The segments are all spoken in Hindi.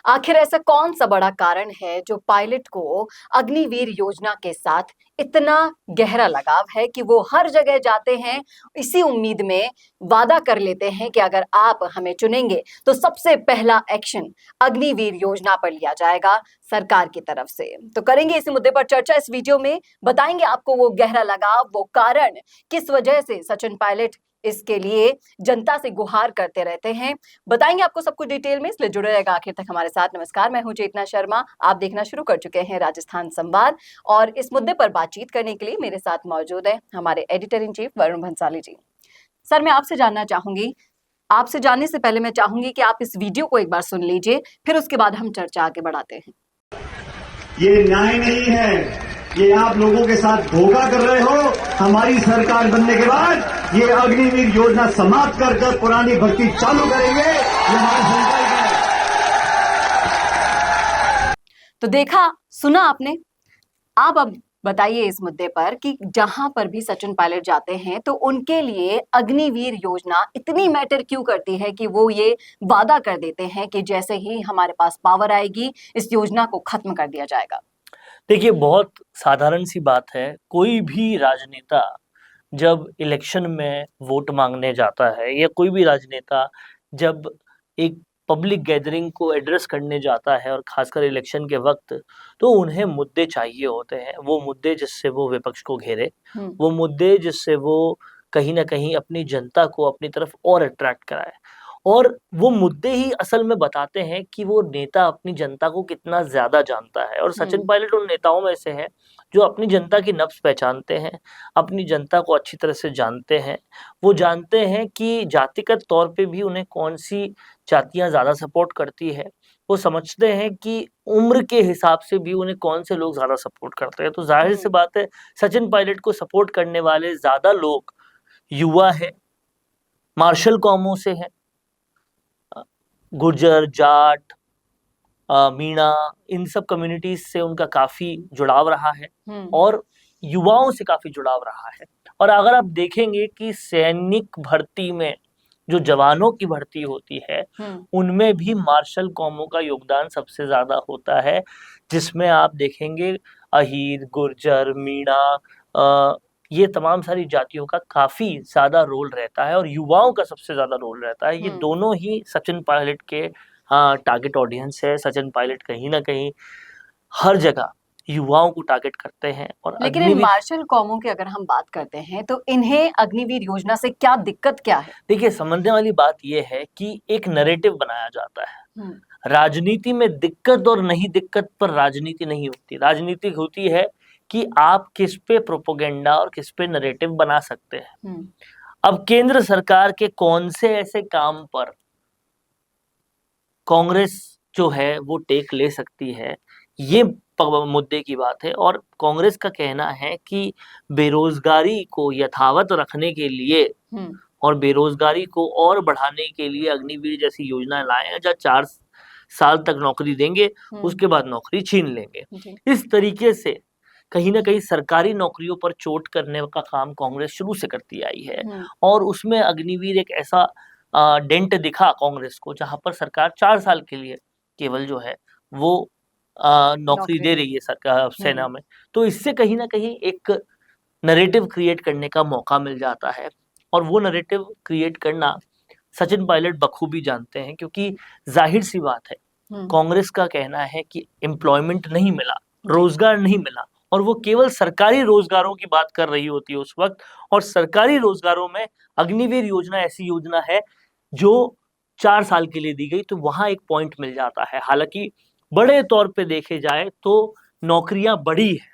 आखिर ऐसा कौन सा बड़ा कारण है जो पायलट को अग्निवीर योजना के साथ इतना गहरा लगाव है कि वो हर जगह जाते हैं इसी उम्मीद में, वादा कर लेते हैं कि अगर आप हमें चुनेंगे तो सबसे पहला एक्शन अग्निवीर योजना पर लिया जाएगा सरकार की तरफ से। तो करेंगे इस मुद्दे पर चर्चा इस वीडियो में, बताएंगे आपको वो गहरा लगाव, वो कारण, किस वजह से सचिन पायलट इसके लिए जनता से गुहार करते रहते हैं। बताएंगे आपको सब कुछ डिटेल में, इसलिए जुड़े रहेगा आखिर तक हमारे साथ। नमस्कार, मैं हूं चेतना शर्मा, आप देखना शुरू कर चुके हैं राजस्थान संवाद और इस मुद्दे पर बातचीत करने के लिए मेरे साथ मौजूद है हमारे editor in chief Varun Bhansali ji. Sir, मैं आपसे जानना चाहूंगी, आपसे जानने से पहले मैं चाहूंगी कि आप इस वीडियो को एक बार सुन लीजिए, फिर उसके बाद हम चर्चा आगे बढ़ाते हैं। ये न्याय नहीं है, ये आप लोगों के साथ धोखा कर रहे हो। हमारी सरकार बनने के बाद ये अग्निवीर योजना समाप्त कर पुरानी भर्ती चालू करेंगे, ये हमारा संकल्प है। तो देखा, सुना आपने। आप अब बताइए इस मुद्दे पर कि जहां पर भी सचिन पायलट जाते हैं तो उनके लिए अग्निवीर योजना इतनी मैटर क्यों करती है कि वो ये वादा कर देते हैं कि जैसे ही हमारे पास पावर आएगी इस योजना को खत्म कर दिया जाएगा। देखिए, बहुत साधारण सी बात है। कोई भी राजनेता जब इलेक्शन में वोट मांगने जाता है या कोई भी राजनेता जब एक पब्लिक गैदरिंग को एड्रेस करने जाता है और खासकर इलेक्शन के वक्त, तो उन्हें मुद्दे चाहिए होते हैं। वो मुद्दे जिससे वो विपक्ष को घेरे, वो मुद्दे जिससे वो कहीं ना कहीं अपनी जनता को अपनी तरफ और अट्रैक्ट कराए। और वो मुद्दे ही असल में बताते हैं कि वो नेता अपनी जनता को कितना ज्यादा जानता है। और सचिन पायलट उन नेताओं में से है जो अपनी जनता की नब्ज पहचानते हैं, अपनी जनता को अच्छी तरह से जानते हैं। वो जानते हैं कि जातिगत तौर पे भी उन्हें कौन सी जातियां ज्यादा सपोर्ट करती है। वो समझते हैं कि उम्र के हिसाब से भी उन्हें कौन से लोग ज्यादा सपोर्ट करते हैं। तो जाहिर सी बात है, सचिन पायलट को सपोर्ट करने वाले ज्यादा लोग युवा है, मार्शल कौमों से है, गुर्जर, जाट, मीणा, इन सब कम्युनिटीज से उनका काफी जुड़ाव रहा है और युवाओं से काफी जुड़ाव रहा है। और अगर आप देखेंगे कि सैनिक भर्ती में जो जवानों की भर्ती होती है उनमें भी मार्शल कौमों का योगदान सबसे ज्यादा होता है, जिसमें आप देखेंगे अहीर, गुर्जर, मीणा, ये तमाम सारी जातियों का काफी ज्यादा रोल रहता है और युवाओं का सबसे ज्यादा रोल रहता है। ये दोनों ही सचिन पायलट के टारगेट ऑडियंस है। सचिन पायलट कहीं ना कहीं हर जगह युवाओं को टारगेट करते हैं। और लेकिन इन मार्शल कौमों की अगर हम बात करते हैं तो इन्हें अग्निवीर योजना से क्या दिक्कत क्या है? देखिए, समझने वाली बात यह है कि एक नैरेटिव बनाया जाता है। राजनीति में दिक्कत और नहीं दिक्कत पर राजनीति नहीं होती। राजनीति होती है कि आप किस पे प्रोपोगेंडा और किस पे नैरेटिव बना सकते हैं। अब केंद्र सरकार के कौन से ऐसे काम पर कांग्रेस जो है वो टेक ले सकती है, ये मुद्दे की बात है। और कांग्रेस का कहना है कि बेरोजगारी को यथावत रखने के लिए और बेरोजगारी को और बढ़ाने के लिए अग्निवीर जैसी योजना लाए हैं, जहाँ 4 साल तक नौकरी देंगे, उसके बाद नौकरी छीन लेंगे। इस तरीके से कहीं ना कहीं सरकारी नौकरियों पर चोट करने का काम कांग्रेस शुरू से करती आई है। और उसमें अग्निवीर एक ऐसा डेंट दिखा कांग्रेस को, जहां पर सरकार 4 साल के लिए केवल जो है वो नौकरी दे रही है सरकार सेना में। तो इससे कहीं ना कहीं एक नैरेटिव क्रिएट करने का मौका मिल जाता है। और वो नैरेटिव क्रिएट करना सचिन पायलट बखूबी जानते हैं, क्योंकि जाहिर सी बात है, कांग्रेस का कहना है कि एम्प्लॉयमेंट नहीं मिला, रोजगार नहीं मिला, और वो केवल सरकारी रोजगारों की बात कर रही होती है उस वक्त। और सरकारी रोजगारों में अग्निवीर योजना ऐसी योजना है जो 4 साल के लिए दी गई, तो वहां एक पॉइंट मिल जाता है। हालांकि बड़े तौर पे देखे जाए तो नौकरियां बढ़ी है,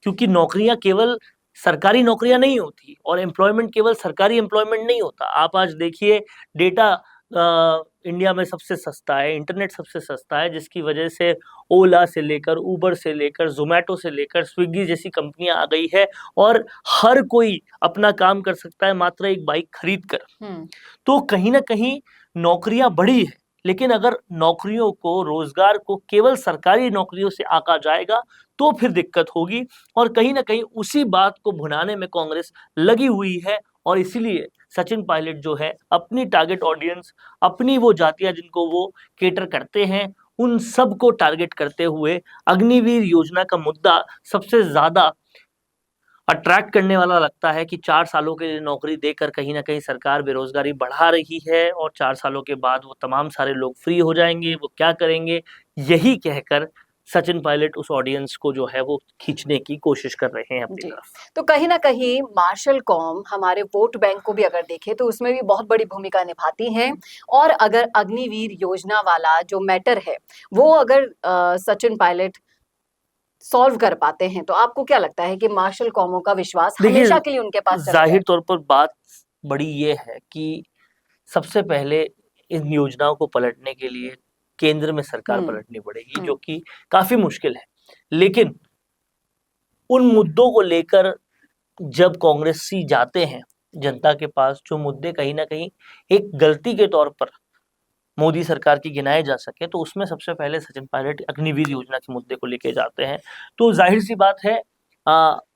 क्योंकि नौकरियां केवल सरकारी नौकरियां नहीं होती और एम्प्लॉयमेंट केवल सरकारी एम्प्लॉयमेंट नहीं होता। आप आज देखिए, डेटा इंडिया में सबसे सस्ता है, इंटरनेट सबसे सस्ता है, जिसकी वजह से ओला से लेकर, उबर से लेकर, जोमेटो से लेकर, स्विगी जैसी कंपनियां आ गई है और हर कोई अपना काम कर सकता है मात्र एक बाइक खरीद कर। तो कहीं ना कहीं नौकरियां बढ़ी है, लेकिन अगर नौकरियों को, रोजगार को केवल सरकारी नौकरियों से आंका जाएगा तो फिर दिक्कत होगी। और कहीं ना कहीं उसी बात को भुनाने में कांग्रेस लगी हुई है। और इसीलिए सचिन पायलट जो है अपनी टारगेट ऑडियंस, अपनी वो जातियां जिनको वो केटर करते हैं, उन सब को टारगेट करते हुए अग्निवीर योजना का मुद्दा सबसे ज्यादा अट्रैक्ट करने वाला लगता है कि 4 सालों के लिए नौकरी देकर कहीं ना कहीं सरकार बेरोजगारी बढ़ा रही है और 4 सालों के बाद वो तमाम सारे लोग फ्री हो जाएंगे, वो क्या करेंगे, यही कहकर सचिन पायलट उस ऑडियंस को जो है वो खींचने की कोशिश कर रहे हैं अपनी तरफ। तो कहीं ना कहीं मार्शल कॉम हमारे वोट बैंक को भी अगर देखें तो उसमें भी बहुत बड़ी भूमिका निभाती हैं। और अगर अग्निवीर योजना वाला जो मैटर है वो अगर सचिन पायलट सॉल्व कर पाते हैं तो आपको क्या लगता है कि मार्शल कॉमों का विश्वास हमेशा के लिए उनके पास चला जाहिर जाए? तौर पर बात बड़ी ये है कि सबसे पहले इन योजनाओं को पलटने के लिए केंद्र में सरकार पलटनी पड़ेगी, जो कि काफी मुश्किल है। लेकिन उन मुद्दों को लेकर जब कांग्रेसी जाते हैं जनता के पास, जो मुद्दे कहीं ना कहीं एक गलती के तौर पर मोदी सरकार की गिनाए जा सके, तो उसमें सबसे पहले सचिन पायलट अग्निवीर योजना के मुद्दे को लेके जाते हैं। तो जाहिर सी बात है,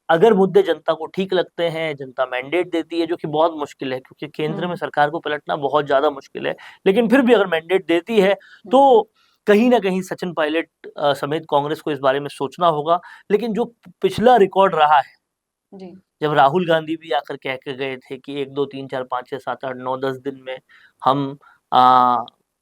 अगर मुद्दे जनता को ठीक लगते हैं, जनता मैंडेट देती है, जो कि बहुत मुश्किल है क्योंकि केंद्र में सरकार को पलटना बहुत ज्यादा मुश्किल है, लेकिन फिर भी अगर मैंडेट देती है तो कहीं ना कहीं सचिन पायलट समेत कांग्रेस को इस बारे में सोचना होगा। लेकिन जो पिछला रिकॉर्ड रहा है जी। जब राहुल गांधी भी आकर कह के गए थे कि 1 2 3 4 5 6 7 8 9 10 दिन में हम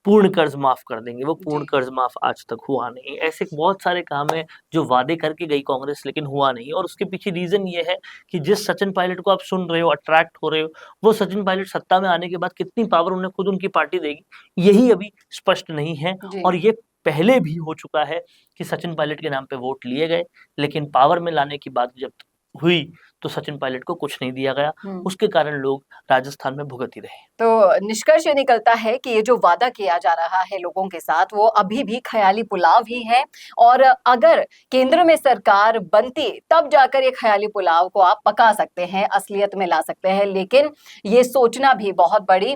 पूर्ण कर्ज माफ कर देंगे, वो पूर्ण कर्ज माफ आज तक हुआ नहीं। ऐसे बहुत सारे काम है जो वादे करके गई कांग्रेस, लेकिन हुआ नहीं। और उसके पीछे रीजन ये है कि जिस सचिन पायलट को आप सुन रहे हो, अट्रैक्ट हो रहे हो, वो सचिन पायलट सत्ता में आने के बाद कितनी पावर उन्हें खुद उनकी पार्टी देगी, यही अभी स्पष्ट नहीं है। और ये पहले भी हो चुका है कि सचिन पायलट के नाम पे वोट लिए गए, लेकिन पावर में लाने की बात जब हुई तो सचिन पायलट को कुछ नहीं दिया गया। उसके कारण लोग राजस्थान में भुगत ही रहे। तो निष्कर्ष ये निकलता है कि ये जो वादा किया जा रहा है लोगों के साथ वो अभी भी ख्याली पुलाव ही है। और अगर केंद्र में सरकार बनती तब जाकर ये ख्याली पुलाव को आप पका सकते हैं, असलियत में ला सकते हैं। लेकिन ये सोचना भी बहुत बड़ी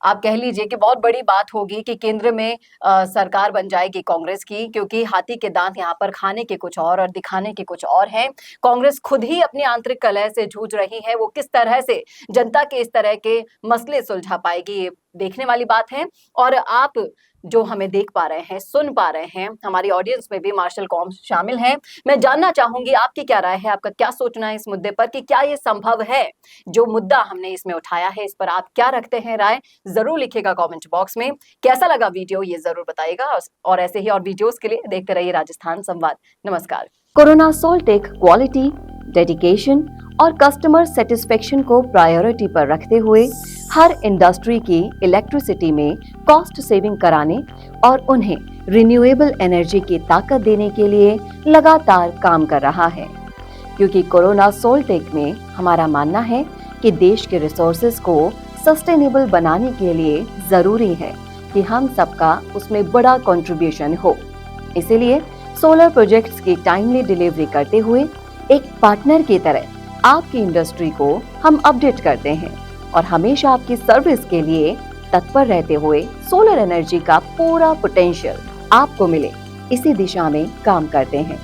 आप कह लीजिए कि बहुत बड़ी बात होगी कि केंद्र में सरकार बन जाएगी कांग्रेस की, क्योंकि हाथी के दांत यहाँ पर खाने के कुछ और दिखाने के कुछ और हैं। कांग्रेस खुद ही अपनी आंतरिक कलह से जूझ रही है, वो किस तरह से जनता के इस तरह के मसले सुलझा पाएगी ये देखने वाली बात है। और आप जो हमें देख पा रहे हैं, सुन पा रहे हैं, हमारी ऑडियंस में भी मार्शल कॉम शामिल हैं। मैं जानना चाहूंगी आपकी क्या राय है, आपका क्या सोचना है इस मुद्दे पर कि क्या ये संभव है? जो मुद्दा हमने इसमें उठाया है इस पर आप क्या रखते हैं राय, जरूर लिखिएगा कमेंट बॉक्स में। कैसा लगा वीडियो ये जरूर बताइएगा और ऐसे ही और वीडियोस के लिए देखते रहिए राजस्थान संवाद। नमस्कार। कोरोना सोल्टेक क्वालिटी, डेडिकेशन और कस्टमर सेटिस्फेक्शन को प्रायोरिटी पर रखते हुए हर इंडस्ट्री की इलेक्ट्रिसिटी में कॉस्ट सेविंग कराने और उन्हें रिन्यूएबल एनर्जी की ताकत देने के लिए लगातार काम कर रहा है। क्योंकि कोरोना सोल्टेक में हमारा मानना है कि देश के रिसोर्सेज को सस्टेनेबल बनाने के लिए जरूरी है कि हम सबका उसमें बड़ा कंट्रीब्यूशन हो। इसीलिए सोलर प्रोजेक्ट्स की टाइमली डिलीवरी करते हुए एक पार्टनर की तरह आपकी इंडस्ट्री को हम अपडेट करते हैं और हमेशा आपकी सर्विस के लिए तत्पर रहते हुए सोलर एनर्जी का पूरा पोटेंशियल आपको मिले, इसी दिशा में काम करते हैं।